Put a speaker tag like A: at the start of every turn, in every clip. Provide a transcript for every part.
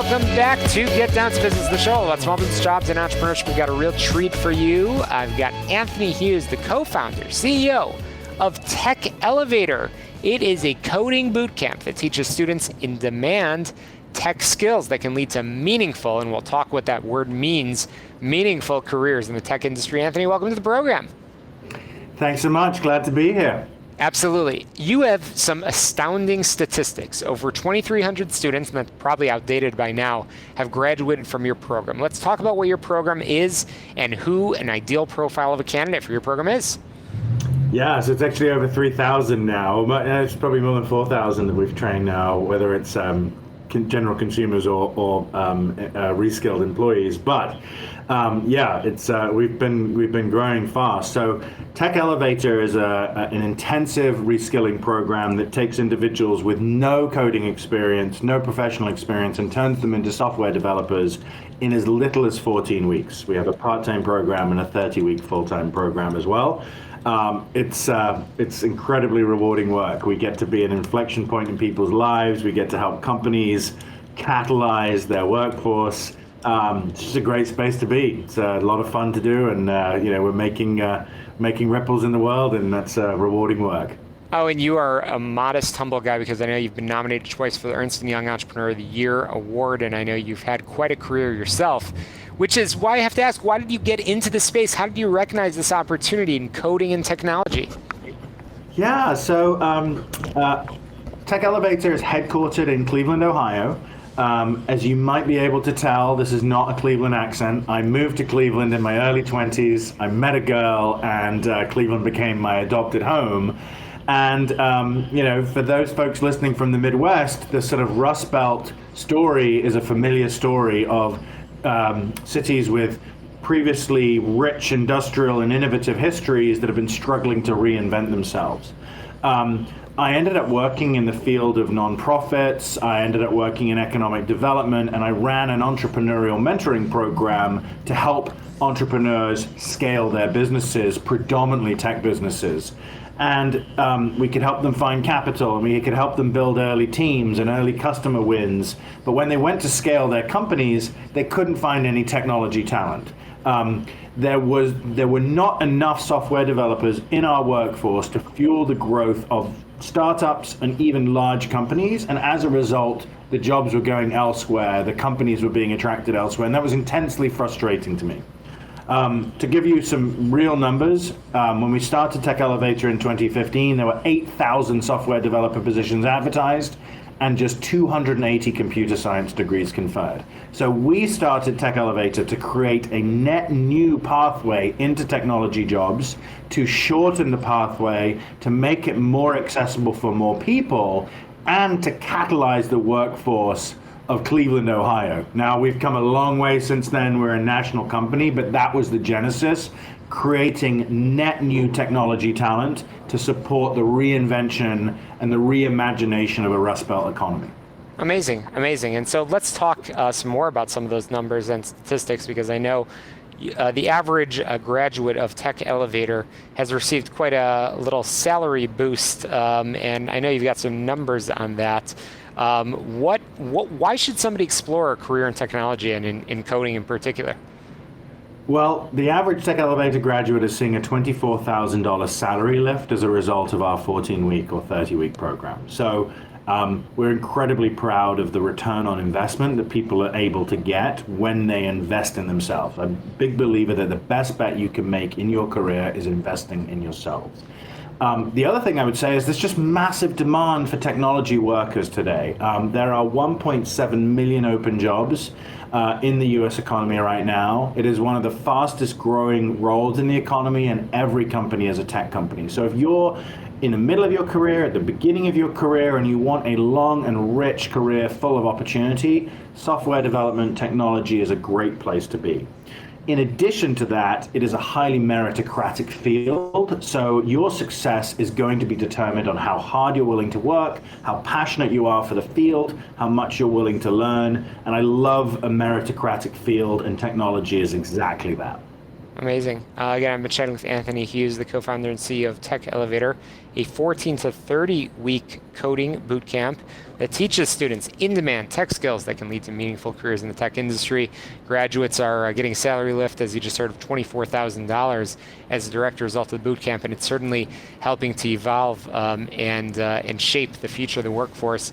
A: welcome back to Get Down to Business, the show all about small business, jobs, and entrepreneurship. We've got a real treat for you. I've got Anthony Hughes, the co-founder, CEO of Tech Elevator. It is a coding bootcamp that teaches students in demand tech skills that can lead to meaningful, and we'll talk what that word means, meaningful careers in the tech industry. Anthony, welcome to the program.
B: Thanks so much. Glad to be here.
A: Absolutely. You have some astounding statistics. Over 2,300 students, and that's probably outdated by now, have graduated from your program. Let's talk about what your program is and who an ideal profile of a candidate for your program is.
B: Yeah, so it's actually over 3,000 now. It's probably more than 4,000 that we've trained now, whether it's general consumers or reskilled employees. But it's we've been growing fast. So Tech Elevator is an intensive reskilling program that takes individuals with no coding experience, no professional experience, and turns them into software developers in as little as 14 weeks. We have a part-time program and a 30-week full-time program as well. It's incredibly rewarding work. We get to be an inflection point in people's lives. We get to help companies catalyze their workforce. It's just a great space to be. It's a lot of fun to do, and we're making ripples in the world, and that's rewarding work.
A: Oh, and you are a modest, humble guy, because I know you've been nominated twice for the Ernst & Young Entrepreneur of the Year award, and I know you've had quite a career yourself, which is why I have to ask, why did you get into this space? How did you recognize this opportunity in coding and technology?
B: Yeah, so Tech Elevator is headquartered in Cleveland, Ohio. As you might be able to tell, this is not a Cleveland accent. I moved to Cleveland in my early 20s. I met a girl, and Cleveland became my adopted home. And, for those folks listening from the Midwest, the sort of Rust Belt story is a familiar story of cities with previously rich industrial and innovative histories that have been struggling to reinvent themselves. I ended up working in the field of nonprofits. I ended up working in economic development, and I ran an entrepreneurial mentoring program to help entrepreneurs scale their businesses, predominantly tech businesses. And we could help them find capital, and we could help them build early teams and early customer wins. But when they went to scale their companies, they couldn't find any technology talent. There were not enough software developers in our workforce to fuel the growth of startups and even large companies. And as a result, the jobs were going elsewhere, the companies were being attracted elsewhere, and that was intensely frustrating to me. To give you some real numbers, when we started Tech Elevator in 2015, there were 8,000 software developer positions advertised and just 280 computer science degrees conferred. So we started Tech Elevator to create a net new pathway into technology jobs, to shorten the pathway, to make it more accessible for more people, and to catalyze the workforce of Cleveland, Ohio. Now, we've come a long way since then. We're a national company, but that was the genesis, creating net new technology talent to support the reinvention and the reimagination of a Rust Belt economy.
A: Amazing, amazing. And so let's talk some more about some of those numbers and statistics, because I know the average graduate of Tech Elevator has received quite a little salary boost, and I know you've got some numbers on that. Why should somebody explore a career in technology and in coding in particular?
B: Well, the average Tech Elevator graduate is seeing a $24,000 salary lift as a result of our 14-week or 30-week program. So we're incredibly proud of the return on investment that people are able to get when they invest in themselves. I'm a big believer that the best bet you can make in your career is investing in yourselves. The other thing I would say is there's just massive demand for technology workers today. There are 1.7 million open jobs in the US economy right now. It is one of the fastest growing roles in the economy, and every company is a tech company. So if you're in the middle of your career, at the beginning of your career, and you want a long and rich career full of opportunity, software development technology is a great place to be. In addition to that, it is a highly meritocratic field, so your success is going to be determined on how hard you're willing to work, how passionate you are for the field, how much you're willing to learn, and I love a meritocratic field, and technology is exactly that.
A: Amazing. Again, I've been chatting with Anthony Hughes, the co-founder and CEO of Tech Elevator. a 14 to 30 week coding boot camp that teaches students in-demand tech skills that can lead to meaningful careers in the tech industry. Graduates are getting a salary lift, as you just heard, of $24,000 as a direct result of the boot camp, and it's certainly helping to evolve and shape the future of the workforce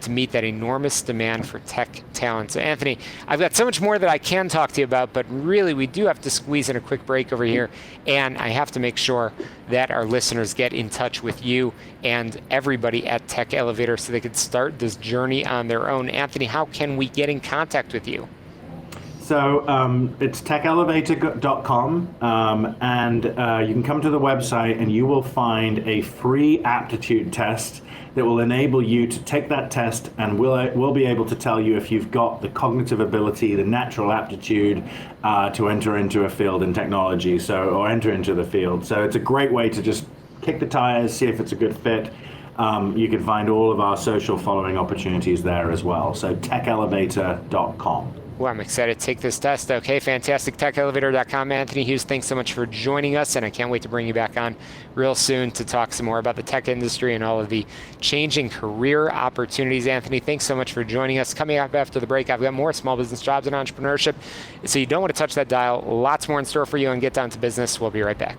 A: to meet that enormous demand for tech talent. So Anthony, I've got so much more that I can talk to you about, but really we do have to squeeze in a quick break over here, and I have to make sure that our listeners get in touch with you and everybody at Tech Elevator so they can start this journey on their own. Anthony, how can we get in contact with you?
B: So it's techelevator.com, and you can come to the website and you will find a free aptitude test that will enable you to take that test, and we'll be able to tell you if you've got the cognitive ability, the natural aptitude to enter into a field in technology, or enter into the field. So it's a great way to just kick the tires, see if it's a good fit. You can find all of our social following opportunities there as well. So techelevator.com.
A: Well, I'm excited to take this test. Okay, fantastic. TechElevator.com. Anthony Hughes, thanks so much for joining us, and I can't wait to bring you back on real soon to talk some more about the tech industry and all of the changing career opportunities. Anthony, thanks so much for joining us. Coming up after the break, I've got more small business jobs and entrepreneurship, so you don't want to touch that dial. Lots more in store for you on Get Down to Business. We'll be right back.